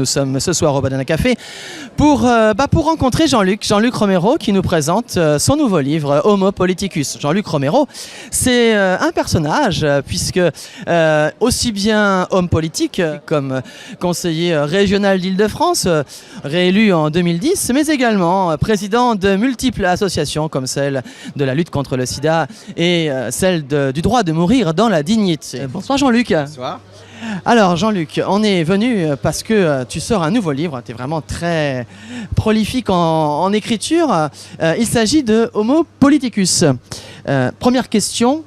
nous sommes ce soir au Banana Café pour rencontrer Jean-Luc Romero qui nous présente son nouveau livre Homo Politicus. Jean-Luc Romero, c'est un personnage puisque aussi bien homme politique comme conseiller régional d'Île-de-France, réélu en 2010, mais également président de multiples associations comme celle de la lutte contre le sida et celle du droit de mourir dans la dignité. Bonsoir Jean-Luc. Bonsoir. Alors Jean-Luc, on est venu parce que tu sors un nouveau livre, tu es vraiment très prolifique en écriture. Il s'agit de Homo Politicus. Première question,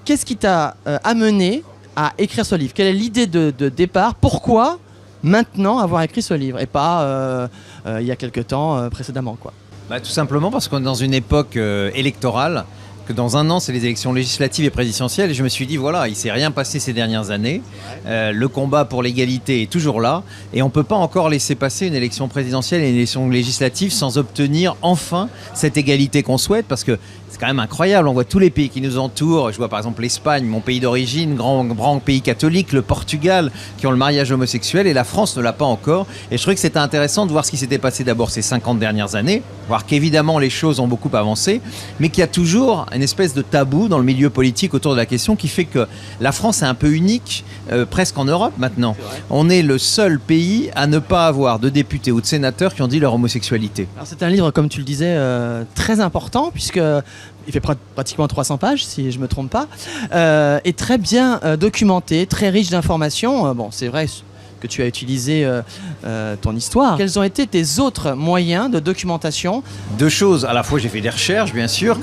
qu'est-ce qui t'a amené à écrire ce livre? Quelle est l'idée de départ? Pourquoi maintenant avoir écrit ce livre et pas il y a quelque temps précédemment quoi? Tout simplement parce qu'on est dans une époque électorale, que dans un an c'est les élections législatives et présidentielles, et je me suis dit voilà, il ne s'est rien passé ces dernières années, le combat pour l'égalité est toujours là, et on ne peut pas encore laisser passer une élection présidentielle et une élection législative sans obtenir enfin cette égalité qu'on souhaite, parce que c'est quand même incroyable, on voit tous les pays qui nous entourent, je vois par exemple l'Espagne, mon pays d'origine, grand pays catholique, le Portugal, qui ont le mariage homosexuel, et la France ne l'a pas encore, et je trouvais que c'était intéressant de voir ce qui s'était passé d'abord ces 50 dernières années, voir qu'évidemment les choses ont beaucoup avancé, mais qu'il y a toujours une espèce de tabou dans le milieu politique autour de la question qui fait que la France est un peu unique, presque en Europe maintenant. On est le seul pays à ne pas avoir de députés ou de sénateurs qui ont dit leur homosexualité. Alors c'est un livre, comme tu le disais, très important puisque il fait pratiquement 300 pages, si je ne me trompe pas, et très bien documenté, très riche d'informations. Bon, c'est vrai que tu as utilisé ton histoire. Quels ont été tes autres moyens de documentation? Deux choses. À la fois, j'ai fait des recherches, bien sûr,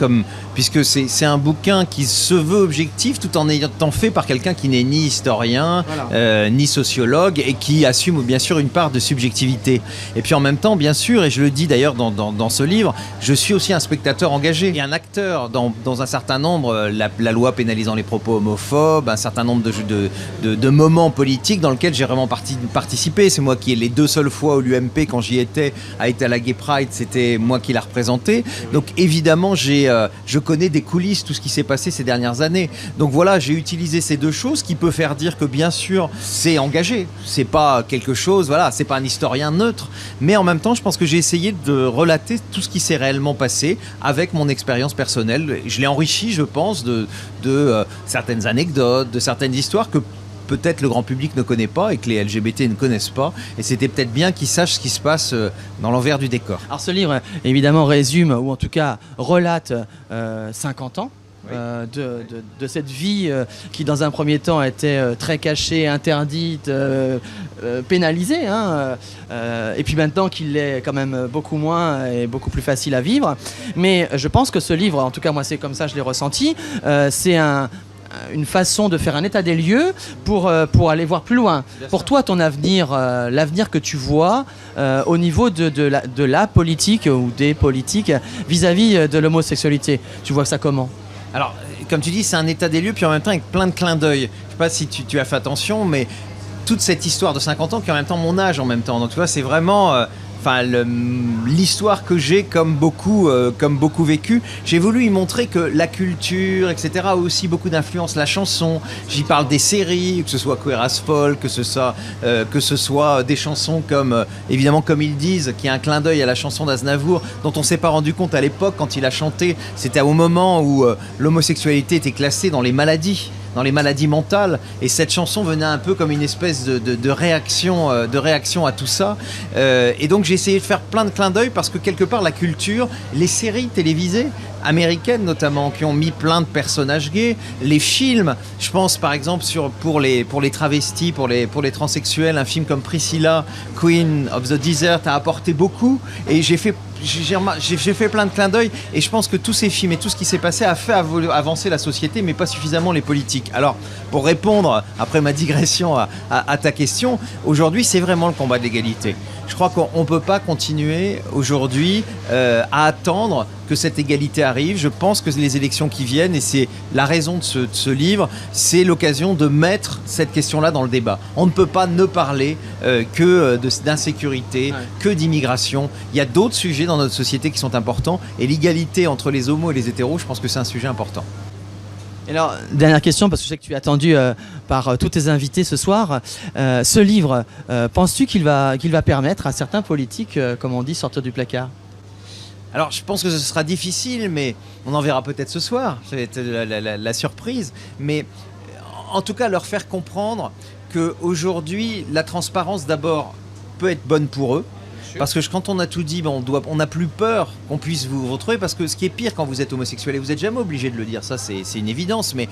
puisque c'est un bouquin qui se veut objectif tout en étant fait par quelqu'un qui n'est ni historien, ni sociologue, et qui assume bien sûr une part de subjectivité. Et puis en même temps, bien sûr, et je le dis d'ailleurs dans ce livre, je suis aussi un spectateur engagé et un acteur dans un certain nombre, la loi pénalisant les propos homophobes, un certain nombre de moments politiques dans lesquels j'ai vraiment participé. C'est moi qui, les deux seules fois où l'UMP, quand j'y étais, a été à la Gay Pride, c'était moi qui l'a représenté. Donc évidemment, je connais des coulisses, tout ce qui s'est passé ces dernières années. Donc voilà, j'ai utilisé ces deux choses qui peut faire dire que bien sûr, c'est engagé. C'est pas quelque chose, voilà, c'est pas un historien neutre. Mais en même temps, je pense que j'ai essayé de relater tout ce qui s'est réellement passé avec mon expérience personnelle. Je l'ai enrichi, je pense, de certaines anecdotes, de certaines histoires que peut-être le grand public ne connaît pas et que les LGBT ne connaissent pas. Et c'était peut-être bien qu'ils sachent ce qui se passe dans l'envers du décor. Alors ce livre, évidemment, résume, ou en tout cas relate 50 ans. Oui. De cette vie qui dans un premier temps était très cachée, interdite, pénalisée, et puis maintenant qu'il l'est quand même beaucoup moins et beaucoup plus facile à vivre. Mais je pense que ce livre, en tout cas moi c'est comme ça je l'ai ressenti, c'est une façon de faire un état des lieux pour aller voir plus loin. Pour toi, ton avenir, l'avenir que tu vois au niveau de la politique ou des politiques vis-à-vis de l'homosexualité, tu vois ça comment? Alors, comme tu dis, c'est un état des lieux, puis en même temps avec plein de clins d'œil. Je ne sais pas si tu as fait attention, mais toute cette histoire de 50 ans, qui est en même temps mon âge en même temps. Donc tu vois, c'est vraiment... l'histoire que j'ai comme beaucoup vécu, j'ai voulu y montrer que la culture, etc. a aussi beaucoup d'influence. La chanson, j'y parle des séries, que ce soit Queer as Folk, que ce soit des chansons comme, évidemment, Comme ils disent, qui est un clin d'œil à la chanson d'Aznavour, dont on ne s'est pas rendu compte à l'époque quand il a chanté. C'était au moment où l'homosexualité était classée dans les maladies mentales, et cette chanson venait un peu comme une espèce de réaction à tout ça, et donc j'ai essayé de faire plein de clins d'œil parce que quelque part la culture, les séries télévisées américaines notamment, qui ont mis plein de personnages gays, les films, je pense par exemple pour les travestis, pour les transsexuels, un film comme Priscilla, Queen of the Desert a apporté beaucoup, et j'ai fait plein de clins d'œil, et je pense que tous ces films et tout ce qui s'est passé a fait avancer la société, mais pas suffisamment les politiques. Alors, pour répondre, après ma digression à ta question, aujourd'hui, c'est vraiment le combat de l'égalité. Je crois qu'on ne peut pas continuer aujourd'hui à attendre que cette égalité arrive. Je pense que les élections qui viennent, et c'est la raison de ce livre, c'est l'occasion de mettre cette question-là dans le débat. On ne peut pas ne parler que d'insécurité, que d'immigration. Il y a d'autres sujets dans notre société qui sont importants, et l'égalité entre les homos et les hétéros, je pense que c'est un sujet important. Alors, dernière question, parce que je sais que tu es attendu par tous tes invités ce soir. Ce livre, penses-tu qu'il va permettre à certains politiques, comme on dit, sortir du placard? Alors, je pense que ce sera difficile, mais on en verra peut-être ce soir. Ça va être la surprise. Mais en tout cas, leur faire comprendre qu'aujourd'hui, la transparence, d'abord, peut être bonne pour eux. Parce que quand on a tout dit, on n'a plus peur qu'on puisse vous retrouver. Parce que ce qui est pire quand vous êtes homosexuel, et vous n'êtes jamais obligé de le dire, ça c'est une évidence, mais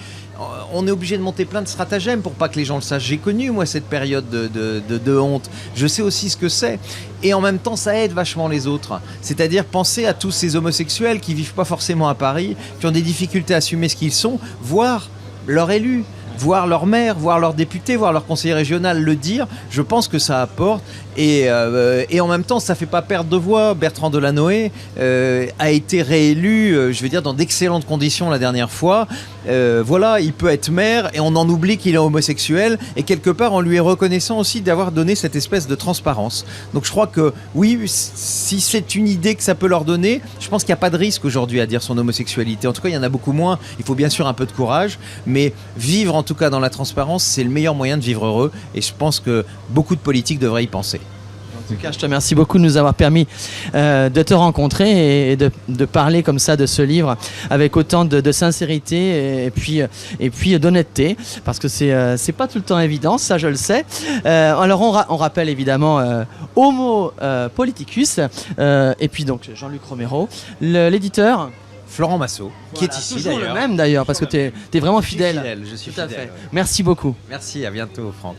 on est obligé de monter plein de stratagèmes pour pas que les gens le sachent. J'ai connu moi cette période de honte, je sais aussi ce que c'est. Et en même temps, ça aide vachement les autres. C'est-à-dire penser à tous ces homosexuels qui vivent pas forcément à Paris, qui ont des difficultés à assumer ce qu'ils sont, voire leur élu, voir leur maire, voir leur député, voir leur conseiller régional le dire, je pense que ça apporte. Et en même temps, ça ne fait pas perdre de voix. Bertrand Delanoë a été réélu, je veux dire, dans d'excellentes conditions la dernière fois. Voilà, il peut être maire et on en oublie qu'il est homosexuel. Et quelque part, on lui est reconnaissant aussi d'avoir donné cette espèce de transparence. Donc je crois que oui, si c'est une idée que ça peut leur donner, je pense qu'il n'y a pas de risque aujourd'hui à dire son homosexualité. En tout cas, il y en a beaucoup moins. Il faut bien sûr un peu de courage. Mais vivre en tout cas dans la transparence, c'est le meilleur moyen de vivre heureux. Et je pense que beaucoup de politiques devraient y penser. En tout cas, je te remercie beaucoup de nous avoir permis de te rencontrer et de parler comme ça de ce livre avec autant de sincérité et puis d'honnêteté, parce que c'est pas tout le temps évident, ça je le sais. Alors on rappelle évidemment Homo Politicus et puis donc Jean-Luc Romero, l'éditeur. Florent Massot, qui est ici toujours d'ailleurs. le même d'ailleurs, parce que tu es vraiment fidèle. Je suis Tout à fidèle. fait. Merci beaucoup. Merci, à bientôt Franck.